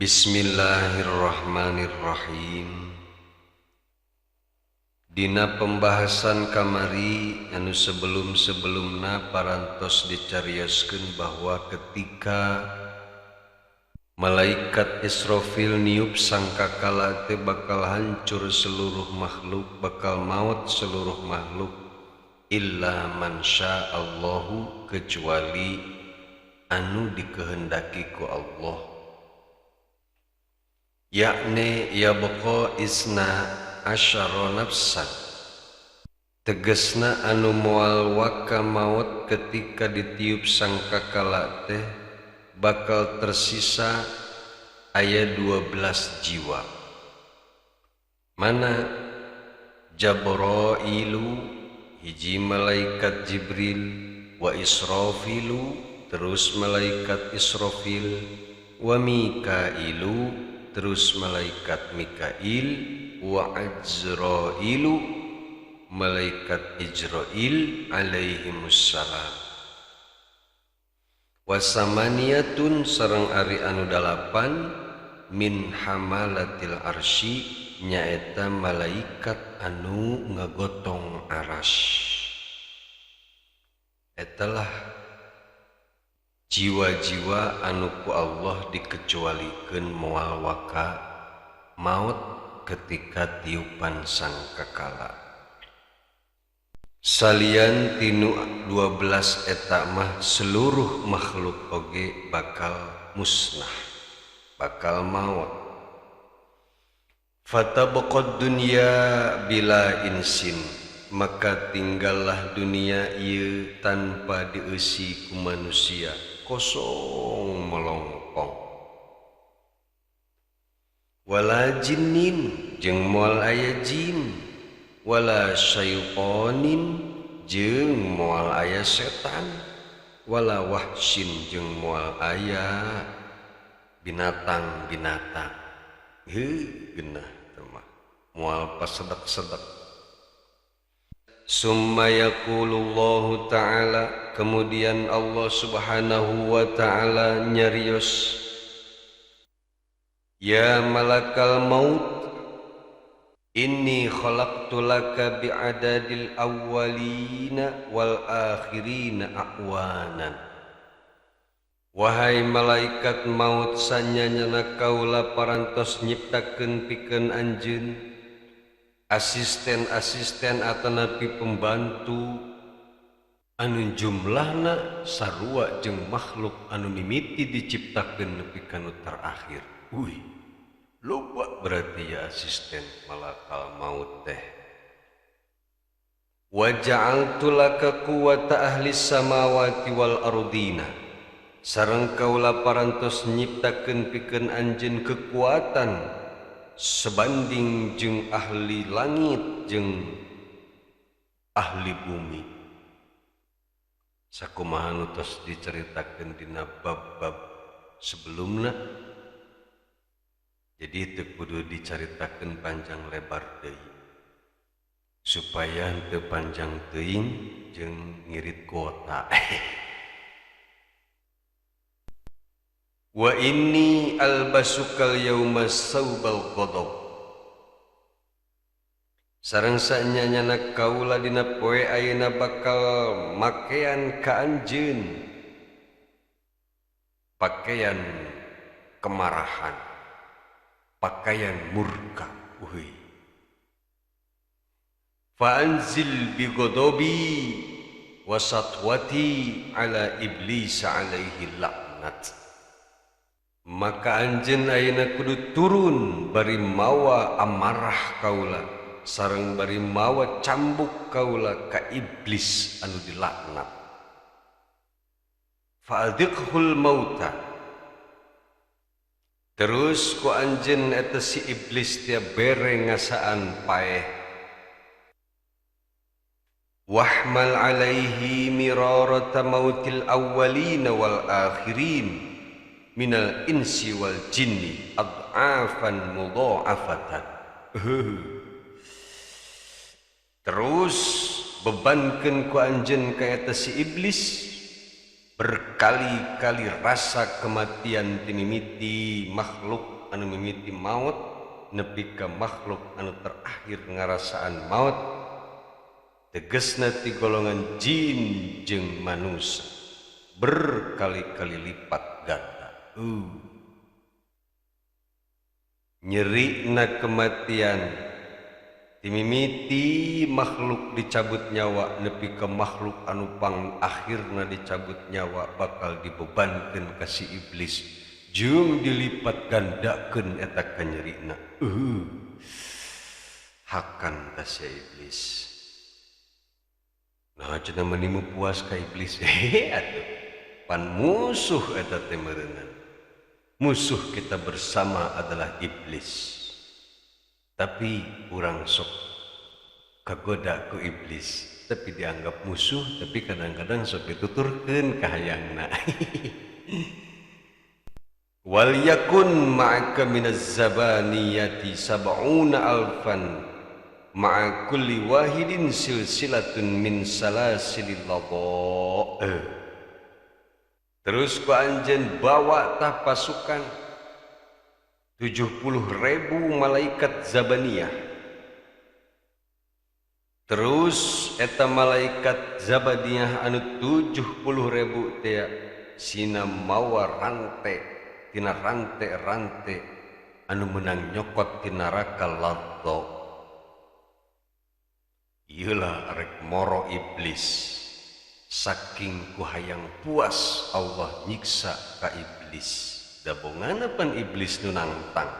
Bismillahirrahmanirrahim. Dina pembahasan kamari anu sebelum-sebelumna parantos dicarioskeun bahwa ketika malaikat Israfil niup sangkakala teh bakal hancur seluruh makhluk, bakal maut seluruh makhluk illa man sya'allahu, kecuali anu dikehendaki ku Allah, yakni yabqa isna asyara nafsan, tegesna anu moal waka maut ketika ditiup sangkakala teh bakal tersisa aya 12 jiwa. Mana Jabrailu hiji malaikat Jibril, wa Israfilu terus malaikat Israfil, wa Mikailu terus malaikat Mikail, wa Ajrailu malaikat Ijrail alaihimussalam, wa samaniyatun sareng ari anu 8 min hamalatil arsy, nyaeta malaikat anu ngagotong arasy. Etalah jiwa-jiwa anu ku Allah dikecualikeun moal waka maut ketika tiupan sangkakala. Salian tinu 12 eta mah seluruh makhluk oge bakal musnah, bakal maut. Fatabaqad dunya bila insin, maka tinggallah dunia ieu tanpa dieusi ku manusia, kosong melongkong. Wala jinnin, jeung moal aya jin, wala syaitonin, jeung moal aya setan, wala wahsyin, jeung moal aya binatang-binatang. Geunah teh mah moal pasedek-sedek. Summa yaqulullahu ta'ala, kemudian Allah subhanahu wa ta'ala nyarios, ya malakal maut, inni khalaqtu laka bi'adadil awwalina wal akhirina a'wanan. Wahai malaikat maut, sanyanyana kaula parantos nyiptakeun pikeun anjeun asisten-asisten atanapi pembantu anu jumlahna sarua jeung makhluk anu mimiti diciptakeun nepi ka nu terakhir. Loba berarti ya asisten malakal maut teh. Wa ja'altu laka quwwata ahli samawati wal ardina, sareng kaula parantos nyiptakeun pikeun anjeun kekuatan sebanding jeung ahli langit jeung ahli bumi. Sakumaha nu tos dicaritakeun dina bab-bab sebelumna, jadi teu kudu dicaritakeun panjang lebar deui supaya teu panjang teuing jeung ngirit kuota. Wa inni albasukal yauma saubal ghadab, sareng sanyanyana kaula dina poe ayeuna bakal makean ka anjeun pakaian kemarahan, pakaian murka. Fa anzil bi ghadabi wa satwati ala iblis alaihi laknat, maka anjeun ayeuna kudu turun bari mawa amarah kaula sareng bari mawa cambuk kaula ka iblis anu dilaknat. Fa'adhiqhul mauta, terus ku anjeun eta si iblis teh bere ngasaan paeh. Wahmal alaihi mirarata mautil awwalina wal akhirin minal insi wal jinni ad'afan mudha'afatan. Terus bebankeun ku anjeun ka eta si iblis berkali-kali rasa kematian tinimiti makhluk anu mimiti maut nepi ka makhluk anu terakhir ngarasaan maut tegesna ti golongan jin jeung manusia berkali-kali lipat ganda. Nyeri na kematian timimiti makhluk dicabut nyawa nepi ke makhluk anu pang akhirna dicabut nyawa bakal dibebankeun ka si iblis jeung dilipat gandakeun eta kanyerina. Hakan ka si iblis. Nah cenah menimu puas ka iblis atuh. Pan musuh eta teh meureunna. Musuh kita bersama adalah iblis. Tapi urang sok kagoda ku iblis, tapi dianggap musuh, tapi kadang-kadang sok dituturkeun ka hayangna. Wal yakun ma'aka minaz zabaniyati sab'una alfan ma'a kulli wahidin silsilatun min salasilil ladha. Terus ku anjeun bawa tah pasukan 70.000 malaikat Zabaniyah. Terus eta malaikat Zabaniyah anu 70.000 teh sina mawa rante tina rante-rante anu menang nyokot tina neraka ladha. Ieu lah arek moro iblis. Saking ku hayang puas Allah nyiksa ka iblis. Dabongan pan iblis nu nantang.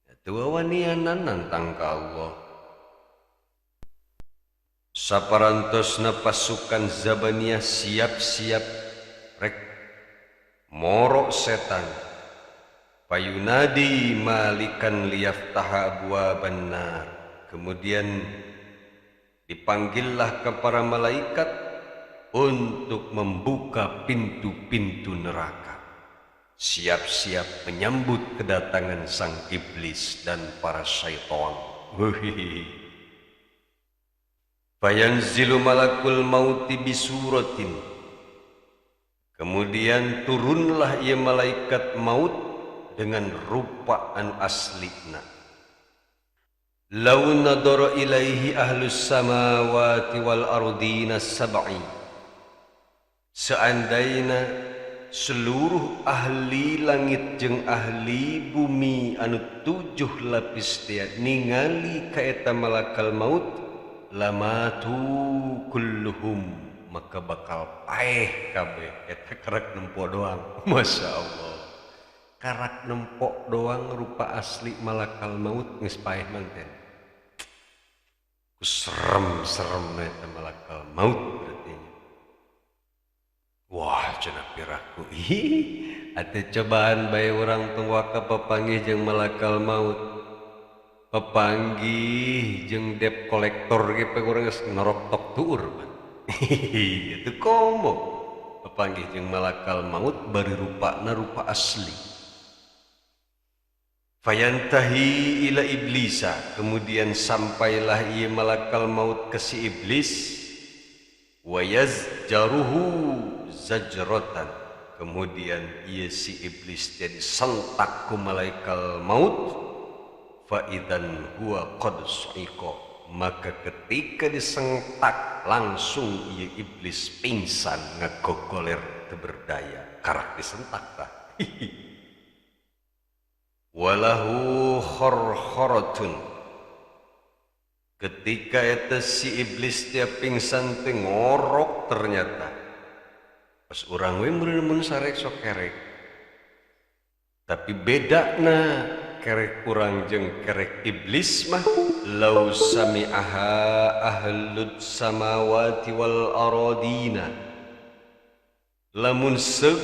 Atuh wanianan nantang ka Allah. Saparantosna pasukan Zabaniyah siap-siap rek moro setan. Payunadi malikan liyaftaha abwaban nar. Kemudian dipanggillah ke para malaikat untuk membuka pintu-pintu neraka. Siap-siap menyambut kedatangan sang iblis dan para syaitan. Fayanzilu malakul mauti bisuratin. Kemudian turunlah ia malaikat maut dengan rupa anu aslina. Lau nadara ilaihi ahlus samawati wal ardina sab'i. Seandainya seluruh ahli langit jeung ahli bumi anu 7 lapis teh ningali ka eta malakal maut lamatu kulluhum maka bakal paeh kabeh eta karak nempo doang. Masya Allah. Karak nempo doang rupa asli malakal maut geus paeh manten. Serem-serem eta malakal maut berarti. Wah cenah pirahku. Ate cobaan bae urang tong waka papanggih jeung malakal maut. Papanggih jeung debt kolektor ge pe urang geus norok tok tuur. Itu komo. Papanggih jeung malakal maut bari rupana rupa asli. Fayantahi ila iblisa, kemudian sampailah ia malakal maut ke si iblis. Wa yazjaruhu zajratan, kemudian ia si iblis jadi sentak ku malakal maut. Fa idan huwa qad sa'iqa, maka ketika disentak langsung ia iblis pingsan ngagogoler teu berdaya karak disentak tah. Walahu khorkhoratun, ketika eta si iblis dia pingsan teh ngorok ternyata pas urang we mun sarek sok kerek tapi bedana kerek urang jeung kerek iblis mah lau sami'aha ahlud samawati wal aradina, lamun seuk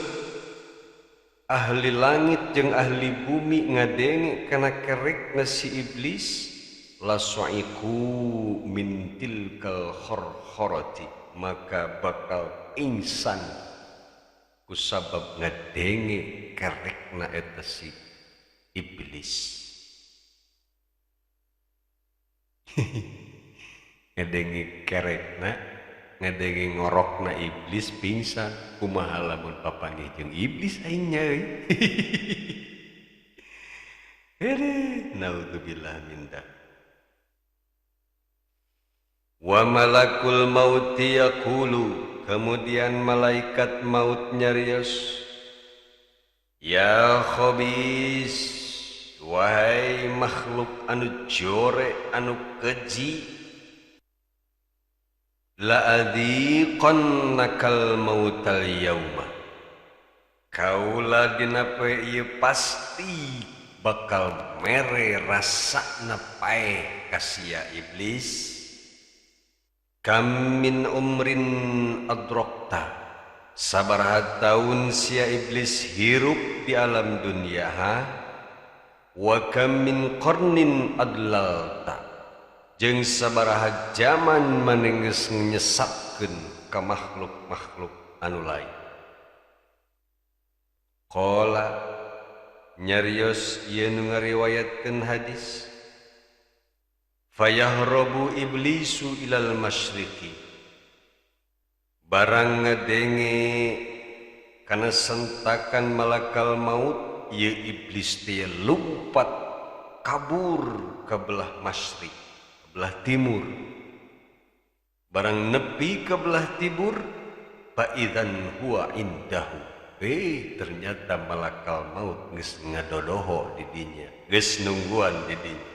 ahli langit jeung ahli bumi ngadenge kana kerek na si iblis la su'iku min tilkal khorkhorati, maka bakal pingsan kusabab ngadenge kerekna eta si iblis. Ngadenge kerekna ngadenge ngorokna iblis pingsan. Kumaha lamun papanggih jeung iblis aing nya euy. Naudzubillah min dzalik. Wa malakul mauti yaqulu, kemudian malaikat maut nyarios, ya khabis, wahai makhluk anu jore anu keji, la adhiqannakal mautal yauma, kaula dina poe ieu pasti bakal mere rasana pae ka sia iblis. Kam min umrin adrokta, sabaraha taun sia iblis hirup di alam dunia ha? Wa kam min qarnin adlalta, jeung sabaraha zaman manenggeus nyesatkeun ka makhluk-makhluk anu lain. Qala nyarios ieu nu ngariwayatkeun hadis, fayahrobu iblisu ilal masyriqi, barang ngadenge kana sentakan malakal maut ieu iblis teh lumpat kabur ka belah masyriq, ka belah timur. Barang nepi ka belah timur, fa idzan huwa indahu, ternyata malakal maut geus ngadodoho di dinya, geus nungguan di dinya.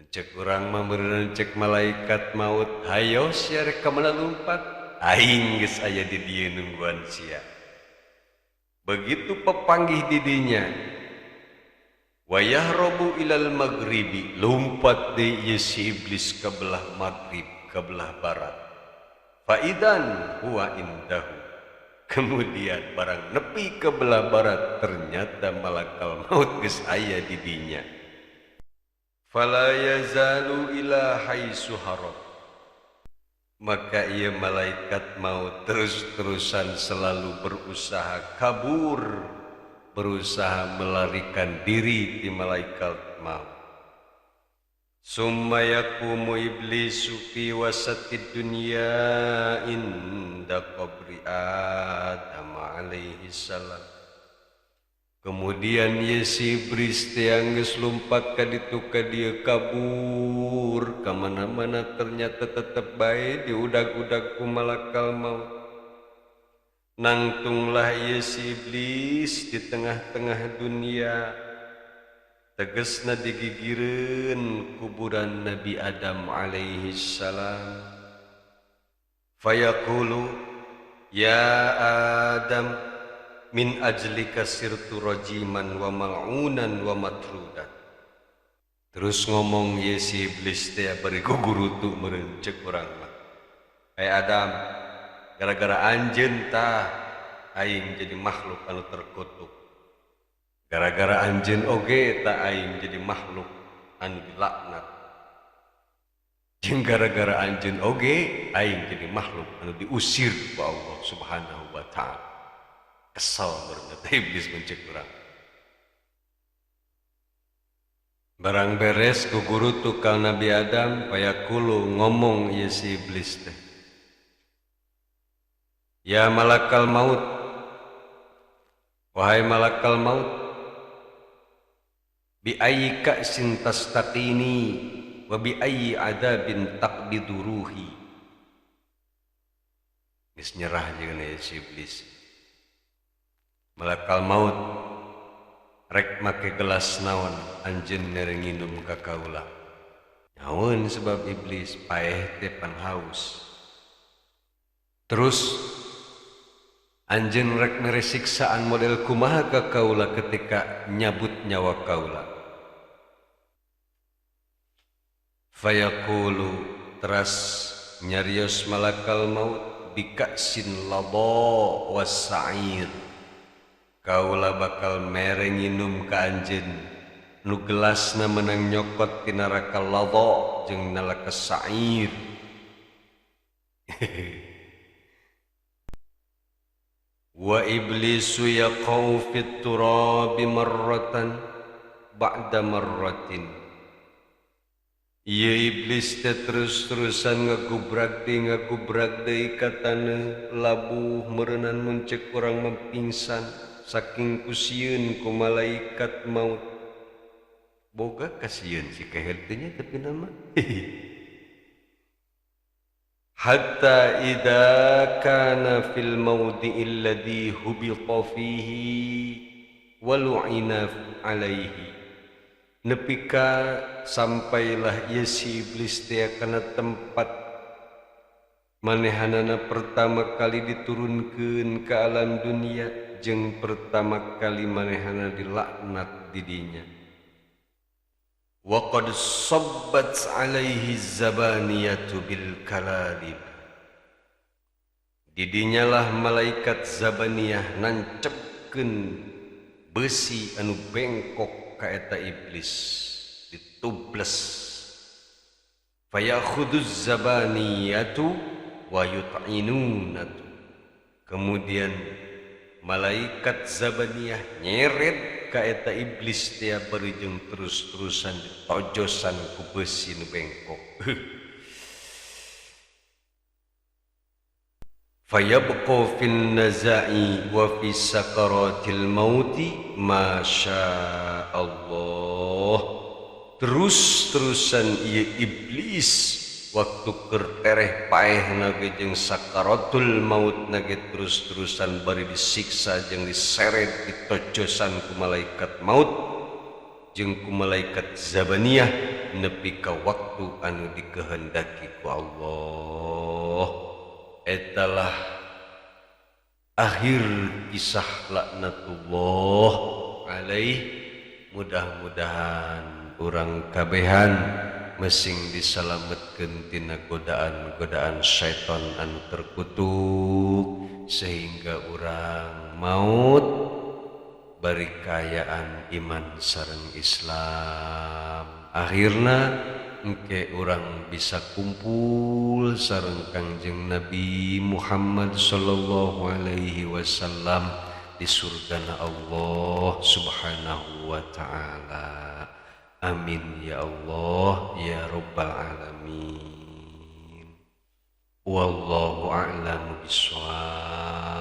Cek urang mah beuneureun cek malaikat maut, hayo sia rek ka mana lumpat, aing geus aya di dieu nungguan sia. Begitu pepanggih di dinya, wa yahrobu ilal maghribi, lumpat deui ieu si iblis ka belah maghrib, ka belah barat. Fa idzan huwa indahu, kemudian barang nepi ke belah barat, ternyata malakal maut geus aya di dinya. Fala yazalu ila haitsu harab, maka ia malaikat maut terus-terusan selalu berusaha kabur, berusaha melarikan diri di malaikat maut. Summa yaqumu iblisu fi wasatid dunya inda qabri Adam alaihi salam. Kemudian si iblis teh geus lumpat ka ditu ka dieu kabur ka mana-mana, ternyata tetep bae diudag-udag ku malakal maut. Nangtunglah ieu si iblis di tengah-tengah dunia, tegesna digigireun kuburan Nabi Adam alaihi salam. Fayaqulu ya Adam, min ajlika sirtu rajiman wa mal'unan wa matrudan. Terus ngomong ye si iblis teh bari gugurutu meureun ceuk urang mah, hai Adam, gara-gara anjeun tah aing jadi makhluk anu terkutuk, gara-gara anjeun oge tah aing jadi makhluk anu dilaknat, jeung gara-gara anjeun oge aing jadi makhluk anu diusir ku Allah subhanahu wa ta'ala. Kesal berarti iblis mencek urang. Barang beres ku guru tukang Nabi Adam, payakulu ngomong ieu si iblis teh, ya malakal maut, wahai malakal maut, bi ayyi ka'sin tastaqini wa bi ayyi adabin taqbidu ruhi. Geus nyerah jeung si iblis. Malakal maut, rek make gelas naon anjeun mere nginum ka kaula. Naon sebab iblis, paeh teh pan haus. Terus anjeun rek mere siksaan model kumaha ka kaula ketika nyabut nyawa kaula. Fayaqulu, teras nyarios malakal maut, bika'sin ladha was sa'ir, kaula bakal mere nginum ka anjeun nu gelasna meunang nyokot ti neraka ladha jeung neraka sa'ir. Wa iblisu yaqau fit turabi marratan ba'da marratin, Ieu iblis teh terus-terusan ngagubrak deui ka taneuh labuh meureunnan muncek urang mah pingsan saking kusieun ku malaikat maut. Boga kasieun si keher teh nya tapi nama. Hatta idza kana fil mawdi'il ladzi hubita fihi wa lu'ina alaihi. Nepika sampailah ieu si iblis teh kana tempat manehanana pertama kali diturunkeun ka alam dunia jeung pertama kali manehana dilaknat di dinya. Wa qad sabbat alaihi zabaniyatu bil kalalib. Di dinyalah malaikat zabaniyah nancepkeun besi anu bengkok ka eta iblis ditubles. Fayakhuduz zabaniyatu wa yut'inunatu. Kemudian malaikat zabaniyah nyeret ka eta iblis teh bari jeung terus-terusan ditojosan ku besi nu bengkok. Fayabqa fin naza'i wa fi sakaratil mauti masya Allah. Terus-terusan ieu iblis waktu keur tereh paehna ge jeung sakaratul maut na ge terus-terusan bari disiksa jeung diseret ditojosan ku malaikat maut jeung ku malaikat zabaniyah nepi ka waktu anu dikehendaki ku Allah. Etalah akhir kisah laknatullah alaih. Mudah-mudahan urang kabehan mesing disalametkeun tina godaan-godaan syaitan anu terkutuk sehingga urang maut bari kayaan iman sareng Islam. Akhirna engke urang bisa kumpul sareng Kangjeng Nabi Muhammad sallallahu alaihi wasallam di surgana Allah subhanahu wa ta'ala. Amin ya Allah ya rabbal alamin. Wallahu a'lamu bissawab.